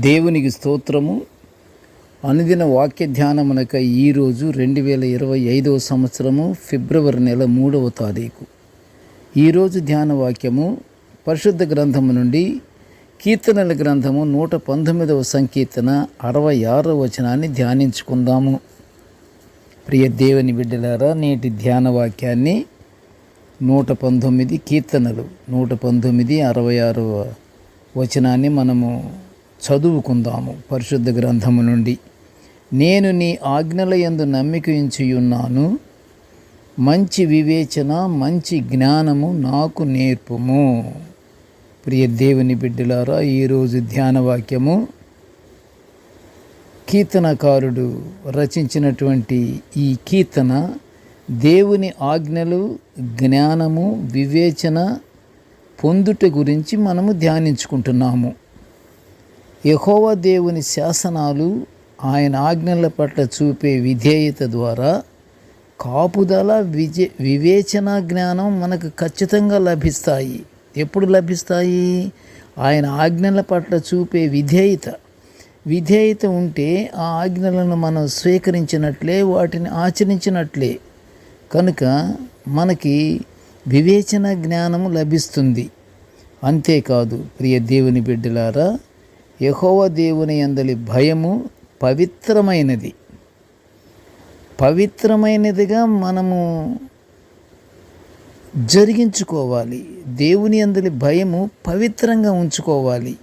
దేవునికి స్తోత్రము. అనుదిన వాక్య ధ్యానమునక ఈరోజు 2025 సంవత్సరము ఫిబ్రవరి నెల 3వ తారీఖు. ఈరోజు ధ్యాన వాక్యము పరిశుద్ధ గ్రంథము నుండి కీర్తనల గ్రంథము 119వ సంకీర్తన 66వ వచనాన్ని ధ్యానించుకుందాము. ప్రియ దేవుని బిడ్డలారా, నేటి ధ్యాన వాక్యాన్ని 119 కీర్తనలు 119 66వ వచనాన్ని మనము చదువుకుందాము. పరిశుద్ధ గ్రంథము నుండి, నేను నీ ఆజ్ఞల యందు నమ్మిక ఉంచియున్నాను, మంచి వివేచన మంచి జ్ఞానము నాకు నేర్పుము. ప్రియ దేవుని బిడ్డలారా, ఈరోజు ధ్యాన వాక్యము కీర్తనకారుడు రచించినటువంటి ఈ కీర్తన దేవుని ఆజ్ఞలు, జ్ఞానము, వివేచన పొందుట గురించి మనము ధ్యానించుకుంటున్నాము. యెహోవా దేవుని శాసనాలు, ఆయన ఆజ్ఞల పట్ల చూపే విధేయత ద్వారా కాపుదల, వివేచన, జ్ఞానం మనకు ఖచ్చితంగా లభిస్తాయి. ఎప్పుడు లభిస్తాయి? ఆయన ఆజ్ఞల పట్ల చూపే విధేయత ఉంటే ఆ ఆజ్ఞలను మనం స్వీకరించినట్లే, వాటిని ఆచరించినట్లే. కనుక మనకి వివేచన, జ్ఞానము లభిస్తుంది. అంతేకాదు ప్రియ దేవుని బిడ్డలారా, యెహోవా దేవుని యందలి భయము పవిత్రమైనదిగా మనము జరిగించుకోవాలి. దేవుని యందలి భయము పవిత్రంగా ఉంచుకోవాలి.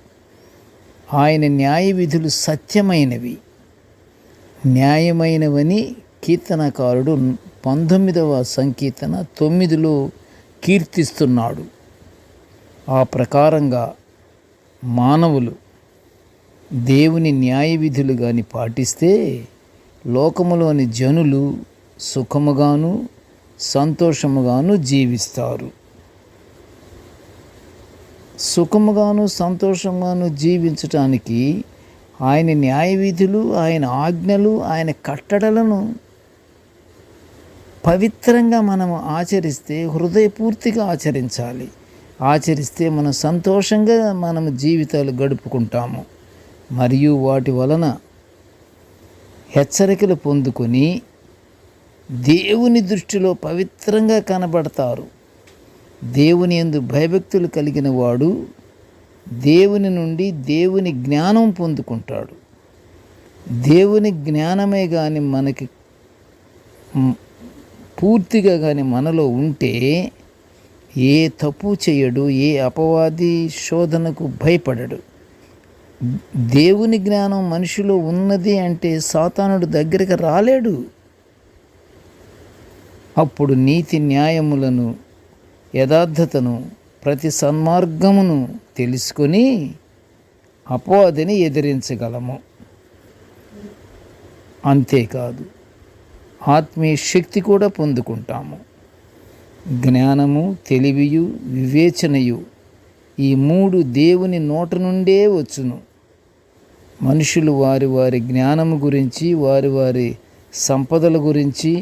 ఆయన న్యాయ విధులు సత్యమైనవి, న్యాయమైనవని కీర్తనకారుడు 19వ సంకీర్తన 9లో కీర్తిస్తున్నాడు. ఆ ప్రకారంగా మానవులు దేవుని న్యాయ విధులు కానీ పాటిస్తే లోకములోని జనులు సుఖముగాను సంతోషముగాను జీవిస్తారు. సుఖముగాను సంతోషముగాను జీవించటానికి ఆయన న్యాయ విధులు, ఆయన ఆజ్ఞలు, ఆయన కట్టడలను పవిత్రంగా మనము ఆచరిస్తే, హృదయపూర్తిగా ఆచరించాలి. ఆచరిస్తే మనం సంతోషంగా మనము జీవితాలు గడుపుకుంటాము. మరియు వాటి వలన హెచ్చరికలు పొందుకొని దేవుని దృష్టిలో పవిత్రంగా కనబడతారు. దేవుని యందు భయభక్తులు కలిగిన వాడు దేవుని నుండి దేవుని జ్ఞానం పొందుకుంటాడు. దేవుని జ్ఞానమే కానీ మనకి పూర్తిగా కానీ మనలో ఉంటే ఏ తప్పు చేయడు, ఏ అపవాది శోధనకు భయపడడు. దేవుని జ్ఞానం మనిషిలో ఉన్నది అంటే సాతానుడు దగ్గరికి రాలేడు. అప్పుడు నీతి న్యాయములను, యథార్థతను, ప్రతి సన్మార్గమును తెలుసుకొని అపవాదిని ఎదిరించగలము. అంతేకాదు ఆత్మీయ శక్తి కూడా పొందుకుంటాము. జ్ఞానము, తెలివియు, వివేచనయు ఈ 3 దేవుని నోట నుండే వచ్చును. మనుషులు వారి వారి జ్ఞానము గురించి, వారి వారి సంపదల గురించి,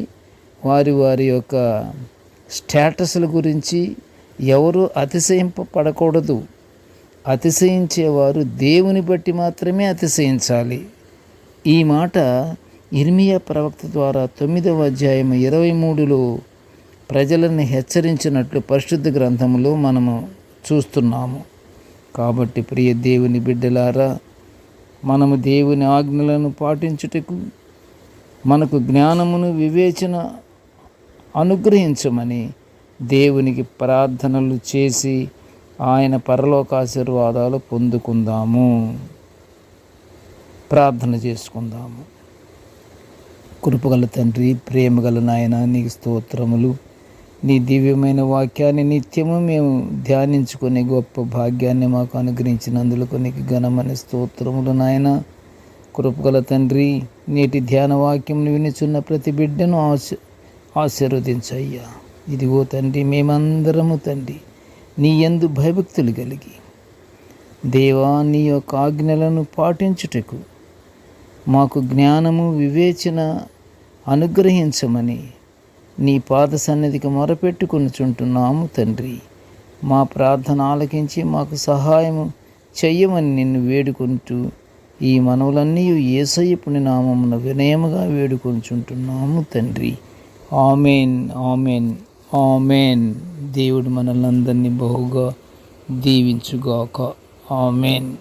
వారి వారి యొక్క స్టేటస్ల గురించి ఎవరు అతిశయింపబడకూడదు. అతిశయించేవారు దేవుని బట్టి మాత్రమే అతిశయించాలి. ఈ మాట ఇర్మియా ప్రవక్త ద్వారా 9వ అధ్యాయం 23లో ప్రజలను హెచ్చరించినట్లు పరిశుద్ధ గ్రంథములో మనము చూస్తున్నాము. కాబట్టి ప్రియ దేవుని బిడ్డలారా, మనము దేవుని ఆజ్ఞలను పాటించుటకు మనకు జ్ఞానమును, వివేచన అనుగ్రహించమని దేవునికి ప్రార్థనలు చేసి ఆయన పరలోకాశీర్వాదాలు పొందుకుందాము. ప్రార్థన చేసుకుందాము. కృపగల తండ్రి, ప్రేమగల నాయన, నీకు స్తోత్రములు. నీ దివ్యమైన వాక్యాన్ని నిత్యము మేము ధ్యానించుకునే గొప్ప భాగ్యాన్ని మాకు అనుగ్రహించినందుకు నీకు ఘనమైన స్తోత్రములు నాయన. కృపగల తండ్రి, నేటి ధ్యాన వాక్యమును వినిచున్న ప్రతి బిడ్డను ఆశీర్వదించయ్యా. ఇదిగో తండ్రి, మేమందరము తండ్రి నీ యందు భయభక్తులు కలిగి దేవా, నీ యొక్క ఆజ్ఞలను పాటించుటకు మాకు జ్ఞానము, వివేచన అనుగ్రహించమని నీ పాద సన్నిధికి మొరపెట్టుకొనుచుంటున్నాము తండ్రి. మా ప్రార్థన ఆలకించి మాకు సహాయము చెయ్యమని నిన్ను వేడుకుంటూ ఈ మనవులన్నీ యేసయ్య నామమున వినయముగా వేడుకొంచుంటున్నాము తండ్రి. Amen, amen, amen. దేవుడు మనల్ని అందరినీ బహుగా దీవించుగాక. ఆమెన్.